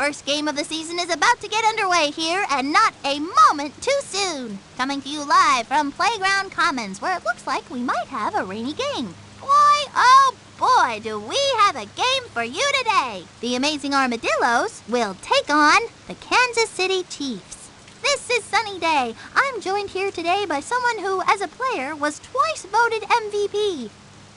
first game of the season is about to get underway here, and not a moment too soon. Coming to you live from Playground Commons, where it looks like we might have a rainy game. Boy, oh boy, do we have a game for you today. The amazing Armadillos will take on the Kansas City Chiefs. This is Sunny Day. I'm joined here today by someone who, as a player, was twice voted MVP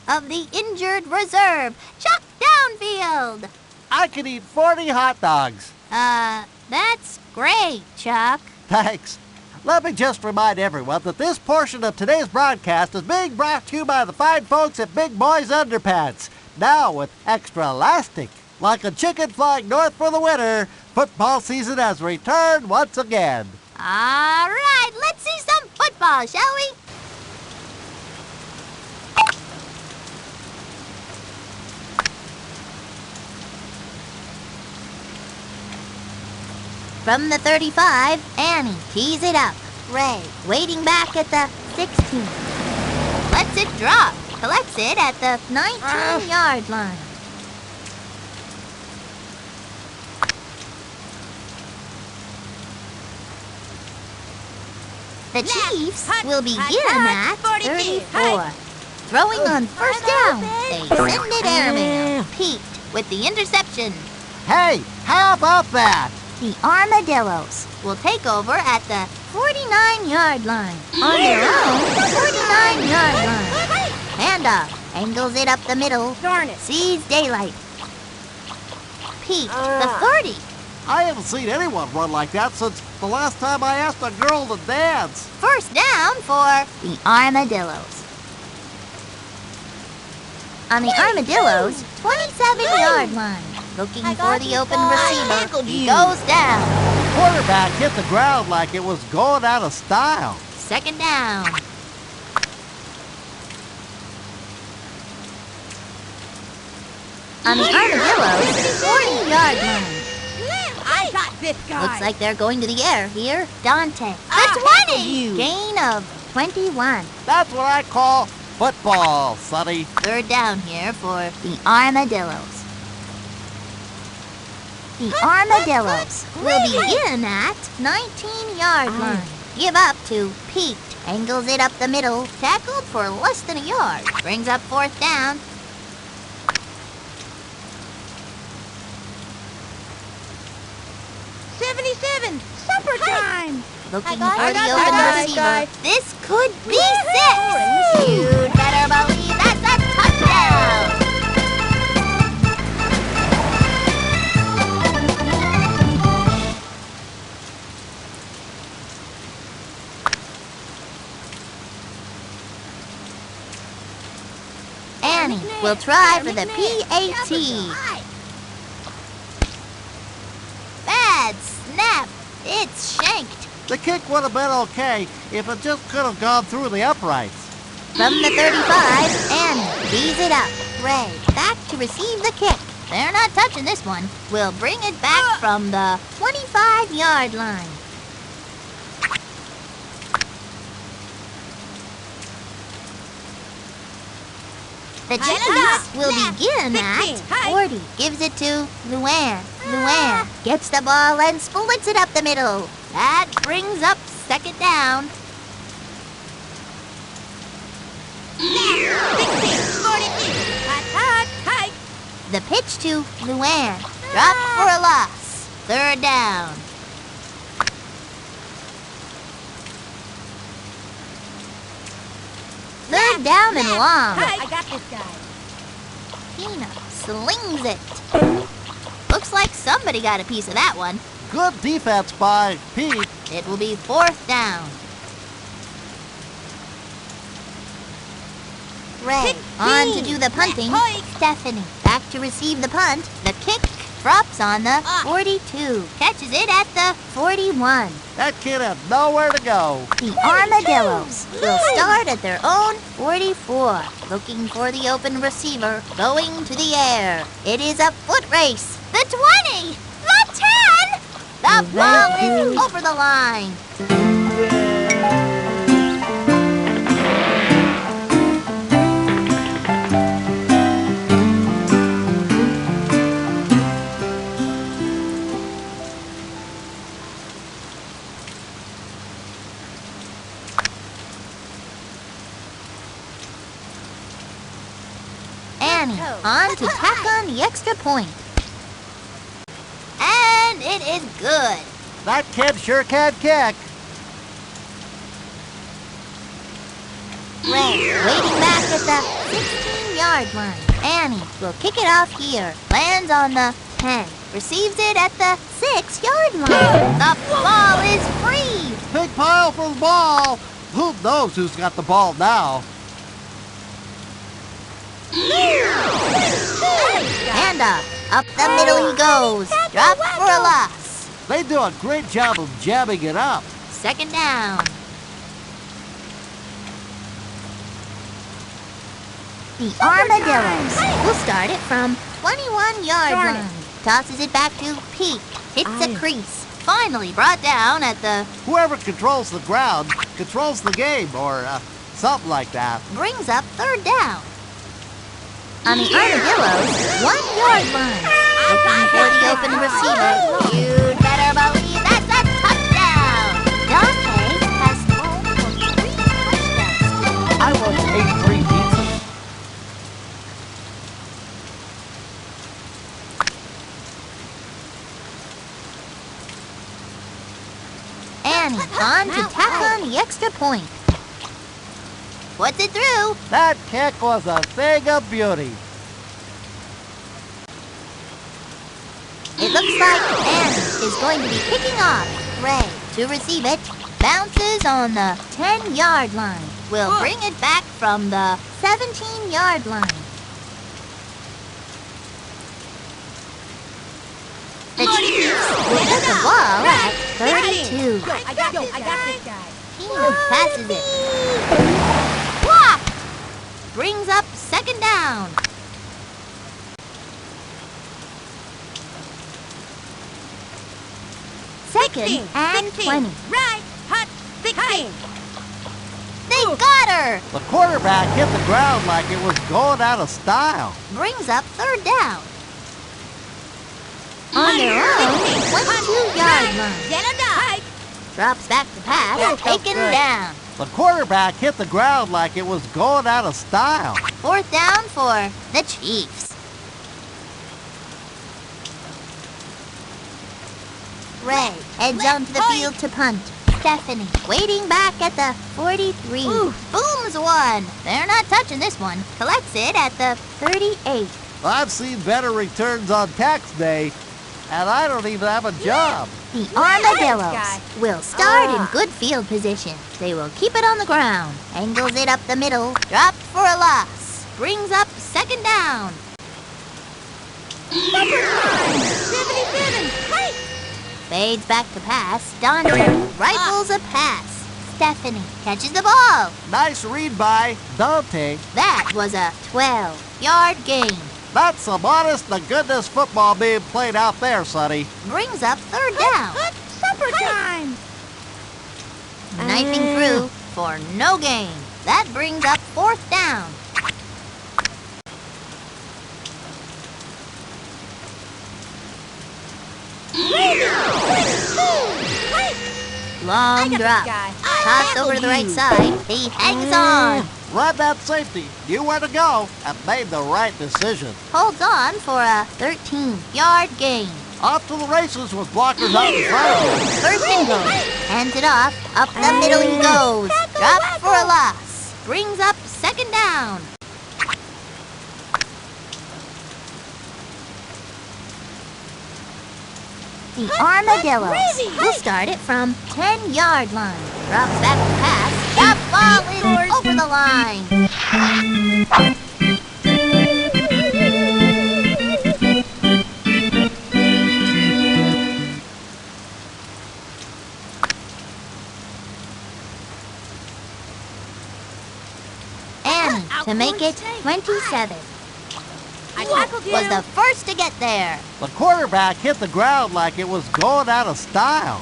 of the injured reserve, Chuck Downfield. I could eat 40 hot dogs. That's great, Chuck. Thanks. Let me just remind everyone that this portion of today's broadcast is being brought to you by the fine folks at Big Boys Underpants. Now with extra elastic. Like a chicken flying north for the winter, football season has returned once again. All right, let's see some football, shall we? From the 35, Annie tees it up. Ray waiting back at the 16. Lets it drop. Collects it at the 19-yard line. The Chiefs will begin at 34. Throwing on first down, they send it airmail. Pete with the interception. Hey, how about that? The Armadillos will take over at the 49-yard line. On their own 49-yard line. Handoff angles it up the middle. Darn it. Sees daylight. Pete, the 30. I haven't seen anyone run like that since the last time I asked a girl to dance. First down for the Armadillos. On the Armadillos 27-yard line. Looking for the open receiver. He goes down. The quarterback hit the ground like it was going out of style. Second down. On the Armadillos 40-yard line. I got this guy. Looks like they're going to the air here. Dante. The 20! Gain of 21. That's what I call football, Sonny. Third down here for the Armadillos. The Armadillos will begin at 19-yard line. Give up to Pete. Angles it up the middle. Tackled for less than a yard. Brings up fourth down. Supper time. Looking for the open receiver. This could be 6. You'd better believe that's a touchdown. Annie will try for the PAT. Bad snap. It's shanked. The kick would have been okay if it just could have gone through the uprights. From the 35, Annie tees it up. Ray back to receive the kick. They're not touching this one. We'll bring it back from the 25-yard line. The Chiefs will begin at 40. Gives it to Luann. Luann gets the ball and splits it up the middle. That brings up second down. The pitch to Luann. Dropped for a loss. Third down. Third down and long. I got this guy. Tina slings it. Looks like somebody got a piece of that one. Good defense by Pete. It will be fourth down. Ray on to do the punting. Stephanie back to receive the punt. The kick drops on the 42. Catches it at the 41. That kid had nowhere to go. The Armadillos will start at their own 44. Looking for the open receiver. Going to the air. It is a foot race. The 20. The 10. The ball is over the line. Annie on to tack on the extra point. And it is good. That kid sure can kick. Ray waiting back at the 16-yard line. Annie will kick it off here. Lands on the 10. Receives it at the 6-yard line. The ball is free. Big pile for the ball. Who knows who's got the ball now? Handoff. Up the middle he goes. Drop for a loss. They do a great job of jabbing it up. Second down. The Armadillos will start it from 21-yard line. Tosses it back to Peak. Hits a crease. Finally brought down at the... Whoever controls the ground controls the game, or something like that. Brings up third down. On the Armadillos, 1-yard line. Looking for the open receiver. You'd better believe that's a touchdown. Dante has thrown for 3 touchdowns. I once ate 3 pizzas. Annie on to tack on the extra point. Puts it through. That kick was a thing of beauty. It looks like Annie is going to be kicking off. Ray to receive it. Bounces on the 10-yard line. Will bring it back from the 17-yard line. The Chiefs will get the ball at 32. I got this guy. Keenum passes it. Block! Brings up second down. Second and 20. Right, hot, 16. They got her! The quarterback hit the ground like it was going out of style. Brings up third down. On their own 22-yard line. Get him done. Drops back to pass, taken down. The quarterback hit the ground like it was going out of style. Fourth down for the Chiefs. Ray heads onto the field to punt. Stephanie waiting back at the 43. Booms one. They're not touching this one. Collects it at the 38. I've seen better returns on tax day, and I don't even have a job. The Armadillos will start in good field position. They will keep it on the ground. Angles it up the middle. Dropped for a loss. Brings up second down. 77. Hey. Fades back to pass. Dante rifles a pass. Stephanie catches the ball. Nice read by Dante. That was a 12-yard gain. That's some honest-to-goodness football being played out there, Sonny. Brings up third down. Supper time. Knifing through for no gain. That brings up fourth down. Long drop. Tossed over to the right side. He hangs on. Run that safety. Knew where to go and made the right decision. Holds on for a 13-yard gain. Off to the races with blockers out in front of him. First and goal. Hands it off. Up the middle he goes. Drops for a loss. Brings up second down. The Armadillos will start it from 10-yard line. Drops back to pass. That ball is over the line. Annie to make it 27. Was the first to get there. The quarterback hit the ground like it was going out of style.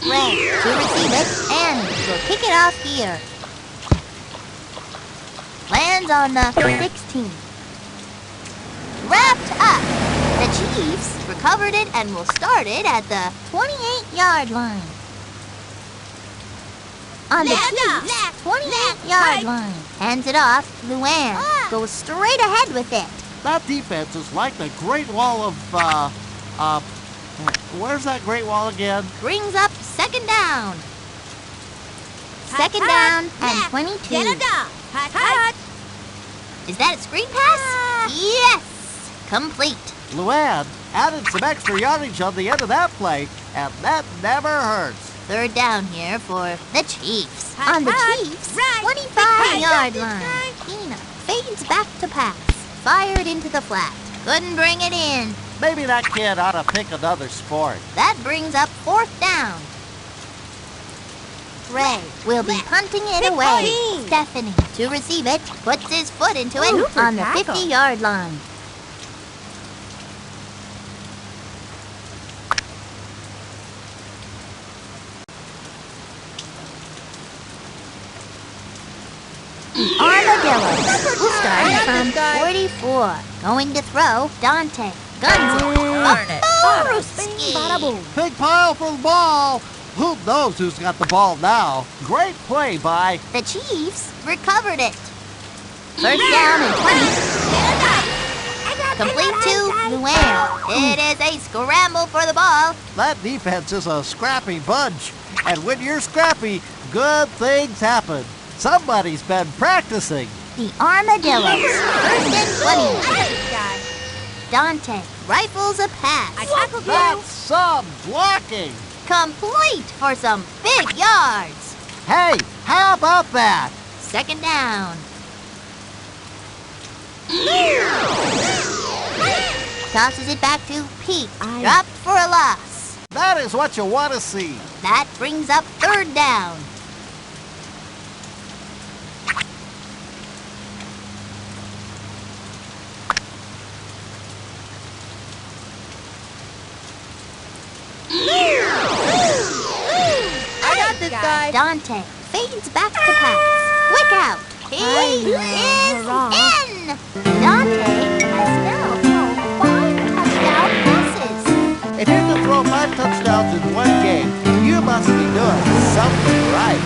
Ray to receive it. Annie will kick it off here. Lands on the 16. Wrapped up. The Chiefs recovered it and will start it at the 28-yard line. On the Left, Chiefs' left, 28-yard right. line. Hands it off. Luann goes straight ahead with it. That defense is like the Great Wall of, where's that Great Wall again? Brings up second down. Second Hut, down and left. 22. Get it up. Hut, hut. Is that a screen pass? Yes! Complete. Luann added some extra yardage on the end of that play, and that never hurts. Third down here for the Chiefs. Hut, On the hut. Chiefs' Right. 25-yard Right. line. Tina fades back to pass. Fired into the flat. Couldn't bring it in. Maybe that kid ought to pick another sport. That brings up fourth down. Ray will be punting it Big away. boy. Stephanie, to receive it, puts his foot into it Super on the tackle. 50-yard line. Armadillos will start from 44. Going to throw, Dante. Guns it. Darn it. Bada boom. Big pile for the ball. Who knows who's got the ball now? Great play by... The Chiefs recovered it. First down and 20. Complete to Luann. It is a scramble for the ball. That defense is a scrappy bunch. And when you're scrappy, good things happen. Somebody's been practicing. The Armadillos. First and 20. Dante rifles a pass. I tackled you. That's some blocking. Complete for some big yards. Hey, how about that? Second down. Tosses it back to Pete. Dropped for a loss. That is what you want to see. That brings up third down. I got this guy. Dante fades back to pass. Quick out. He is in. Dante has now thrown 5 touchdown passes. If you can throw 5 touchdowns in one game, you must be doing something right.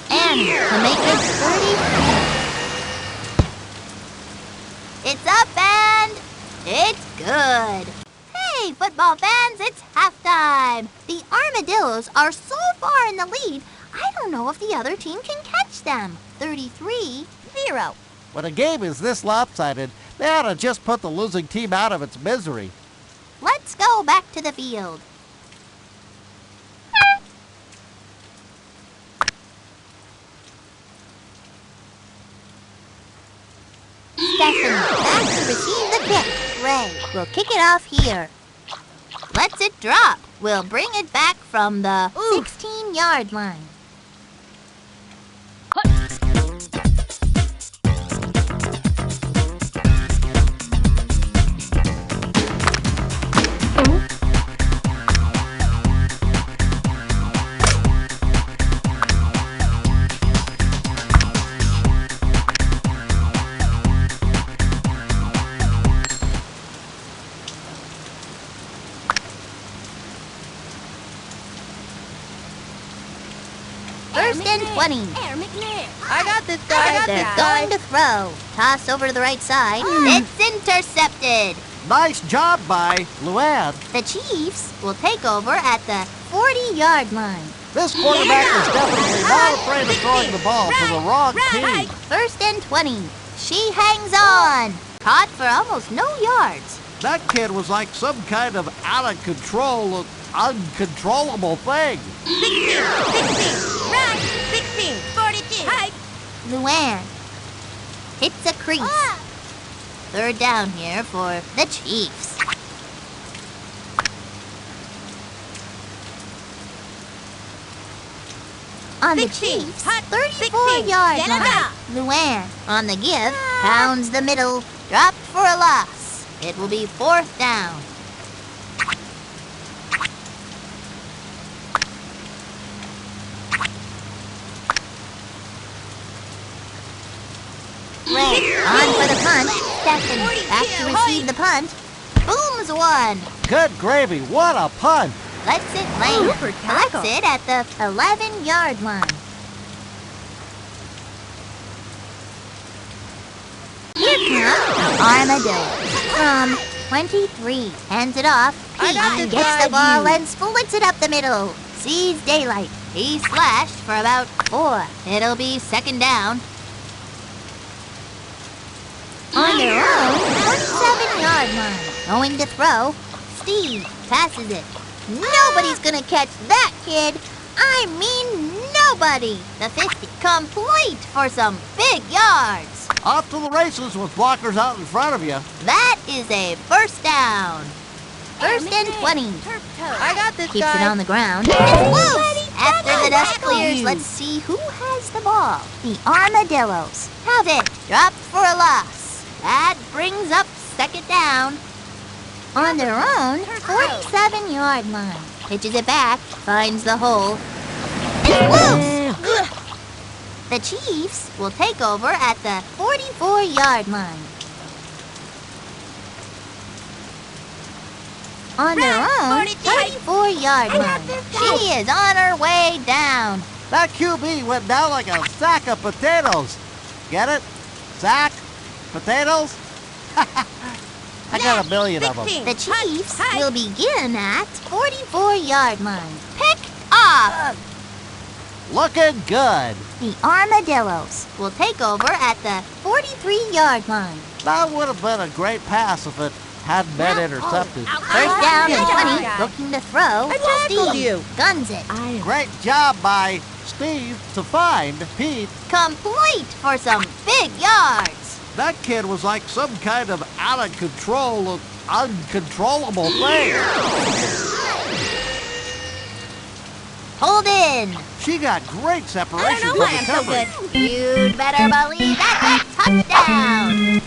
And to make it 33. It's up and it's good. Hey, football fans, it's halftime. The Armadillos are so far in the lead, I don't know if the other team can catch them. 33-0. When a game is this lopsided, they ought to just put the losing team out of its misery. Let's go back to the field. Stephanie back to receive the kick. Ray will kick it off here. Lets it drop. We'll bring it back from the 16-yard line. First and 20. I got this guy. They're going to throw. Toss over to the right side. It's intercepted. Nice job by Luann. The Chiefs will take over at the 40-yard line. This quarterback is definitely not afraid of throwing the ball to the wrong team. First and 20. She hangs on. Caught for almost no yards. That kid was like some kind of out of control, uncontrollable thing. 16, right, 16, 42. Hi. Luann hits a crease. Third down here for the Chiefs. On the 16, Chiefs' hot, 34-yard 16, line. Luann on the give, pounds the middle, dropped for a loss. It will be fourth down. Ray, on for the punt. Stephanie, back to receive the punt. Booms one. Good gravy, what a punt! Lets it land. Super tackle. Collects it at the 11-yard line. Here comes Armadillo from 23. Hands it off. I got Pete this gets guy. the ball and splits it up the middle. Sees daylight. He slashed for about 4. It'll be second down. On their own 27-yard line. Going to throw. Steve passes it. Nobody's gonna catch that kid. I mean nobody. The 50 complete for some big yards. Off to the races with blockers out in front of you. That is a first down. First and 20. I got this Keeps guy. it on the ground. It's loose. After the dust clears, let's see who has the ball. The Armadillos have it. Dropped for a loss. That brings up second down. On their own 47-yard line. Pitches it back. Finds the hole. It's loose. The Chiefs will take over at the 44-yard line. On their own 34-yard line. She is on her way down. That QB went down like a sack of potatoes. Get it? Sack? Potatoes? I got a million of them. The Chiefs will begin at 44-yard line. Picked off. Looking good. The Armadillos will take over at the 43-yard line. That would have been a great pass if it hadn't been intercepted. First down and 20. Looking to throw. tackled Steve you. guns it. Great job by Steve to find Pete. Complete for some big yards. That kid was like some kind of out of control, uncontrollable thing. Hold in. She got great separation from the coverage. You'd better believe that's a touchdown.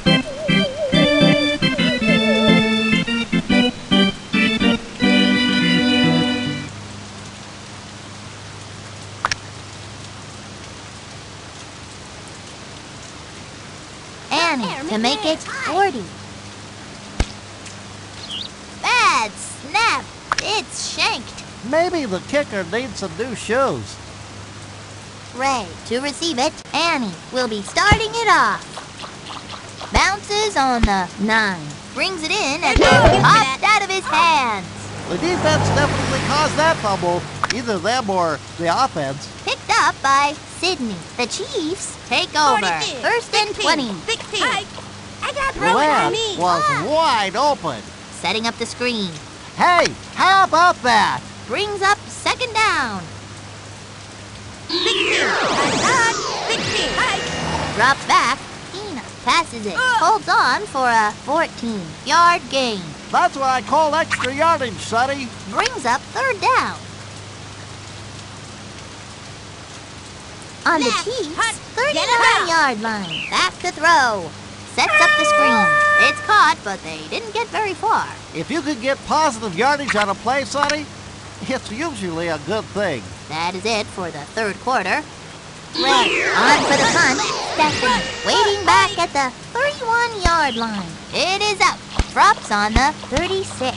Annie to make it 40. Bad snap. It's shanked. Maybe the kicker needs some new shoes. Ray to receive it. Annie will be starting it off. Bounces on the 9. Brings it in and popped out of his hands. The defense definitely caused that fumble. Either them or the offense. Picked up by Sydney. The Chiefs take over. 42, First and 20. 16. I got The throw it left on me. was wide open. Setting up the screen. Hey, how about that? Brings up second down. 16. Drops back. Tina passes it. Holds on for a 14-yard gain. That's what I call extra yardage, Sonny. Brings up third down. On the Chiefs' 39-yard line. Back to throw. Sets up the screen. It's caught, but they didn't get very far. If you can get positive yardage on a play, Sonny, it's usually a good thing. That is it for the third quarter. Ray on for the punt. Stephanie waiting back at the 31-yard line. It is up. Drops on the 36.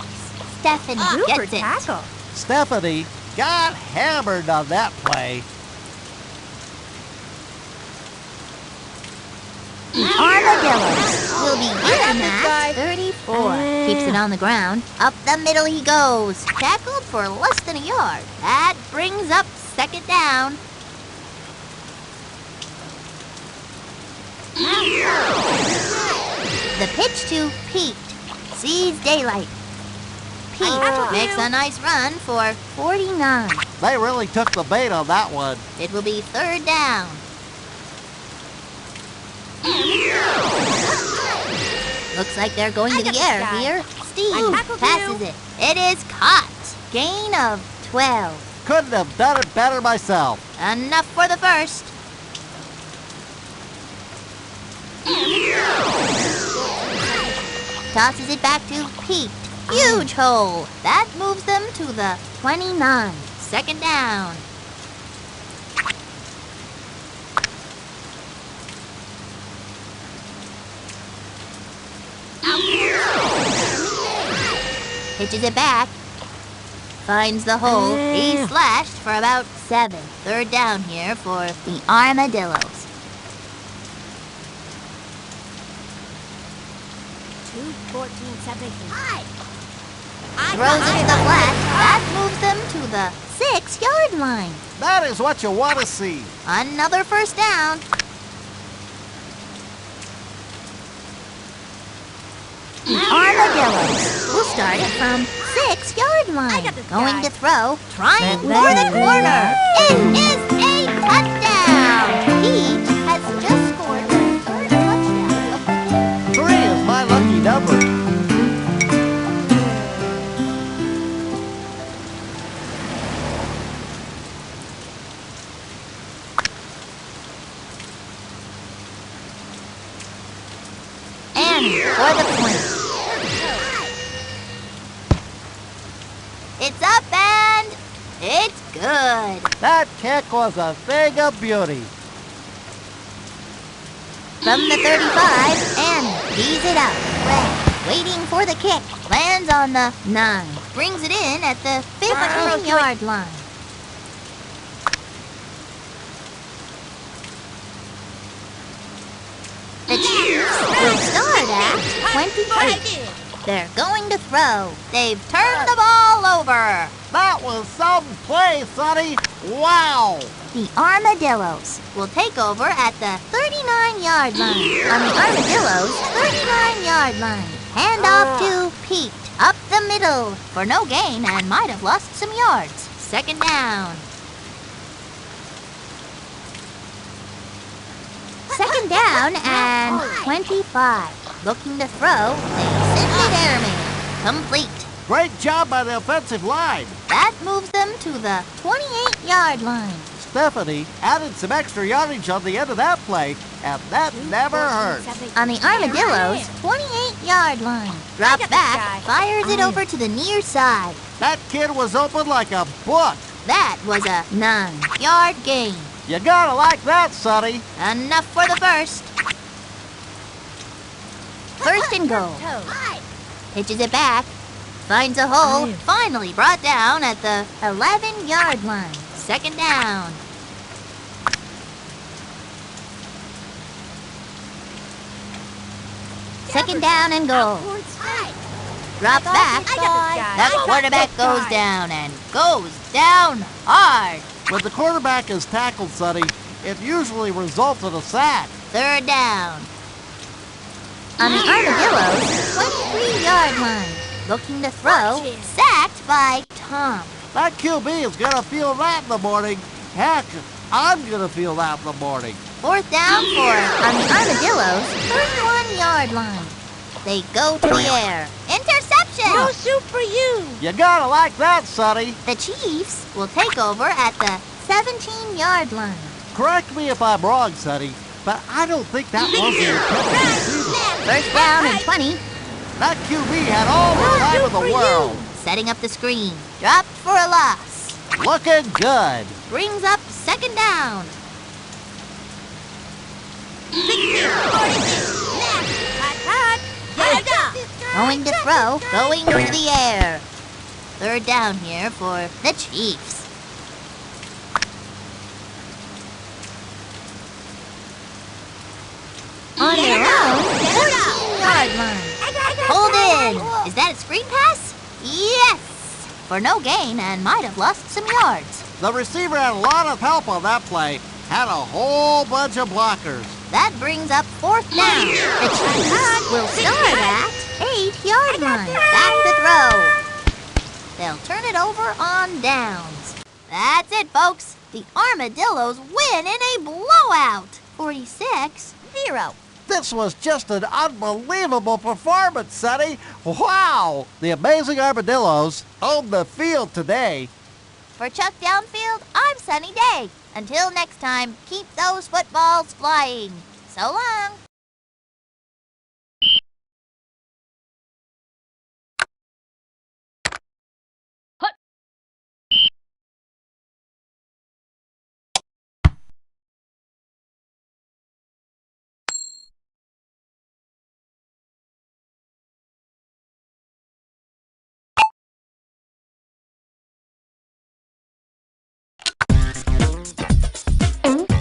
Stephanie gets it. tackle. Stephanie got hammered on that play. The Armadillos will begin this guy. at 34. Keeps it on the ground. Up the middle he goes. Tackled for less than a yard. That brings up second down. The pitch to Pete. Sees daylight. Pete makes a nice run for 49. They really took the bait on that one. It will be third down. Looks like they're going to I got the this air guy. here. Steve I tackled passes you. it. It is caught. Gain of 12. Couldn't have done it better myself. Enough for the first. Tosses it back to Pete. Huge hole. That moves them to the 29. Second down. pitches it back, finds the hole. He slashed for about 7. Third down here for the Armadillos. 2:14:17. Throws it to the flat. That moves them to the 6-yard line. That is what you want to see. Another first down. The Armadillos will start it from 6-yard line. got this Going guy. to throw, trying for the corner. It is a touchdown. Peach has just scored her 3rd touchdown of the game. 3 is my lucky number. And for the point. It's up and it's good. That kick was a thing of beauty. From the 35, and tees it up. Red, waiting for the kick, lands on the 9. Brings it in at the 15-yard line. The Chiefs will start at 28. They're going to throw. They've turned the ball over. That was some play, Sonny. Wow. The Armadillos will take over at the 39-yard line. On the Armadillos' 39-yard line. Hand off to Pete. Up the middle for no gain and might have lost some yards. Second down. Second down and 25. Looking to throw, they send it airman. Complete. Great job by the offensive line. That moves them to the 28-yard line. Stephanie added some extra yardage on the end of that play, and that never hurt. On the Armadillos' 28-yard line. Drops got this back, guy. fires it over to the near side. That kid was open like a book. That was a 9-yard gain. You gotta like that, Sonny. Enough for the first. First and goal. Pitches it back. Finds a hole. Finally brought down at the 11-yard line. Second down. Second down and goal. Drops back. That quarterback goes down and goes down hard. When the quarterback is tackled, Sonny, it usually results in a sack. Third down. On the Armadillos' 23-yard line. Looking to throw. Sacked by Tom. That QB is gonna feel that in the morning. Heck, I'm gonna feel that in the morning. Fourth down for on the Armadillos' 31-yard line. They go to the air. Interception! No soup for you. You gotta like that, Sonny. The Chiefs will take over at the 17-yard line. Correct me if I'm wrong, Sonny, but I don't think that was the intended receiver. First down and 20. That QB had all the time in the world. Setting up the screen. Dropped for a loss. Looking good. Brings up second down. Going to throw, going to the air. Third down here for the Chiefs. On their own 14-yard line. Hold in. Is that a screen pass? Yes. For no gain and might have lost some yards. The receiver had a lot of help on that play. Had a whole bunch of blockers. That brings up fourth down. The Chiefs will start at 8-yard line. Back to throw. They'll turn it over on downs. That's it, folks. The Armadillos win in a blowout. 46-0. This was just an unbelievable performance, Sonny. Wow! The amazing Armadillos own the field today. For Chuck Downfield, I'm Sunny Day. Until next time, keep those footballs flying. So long. Bye.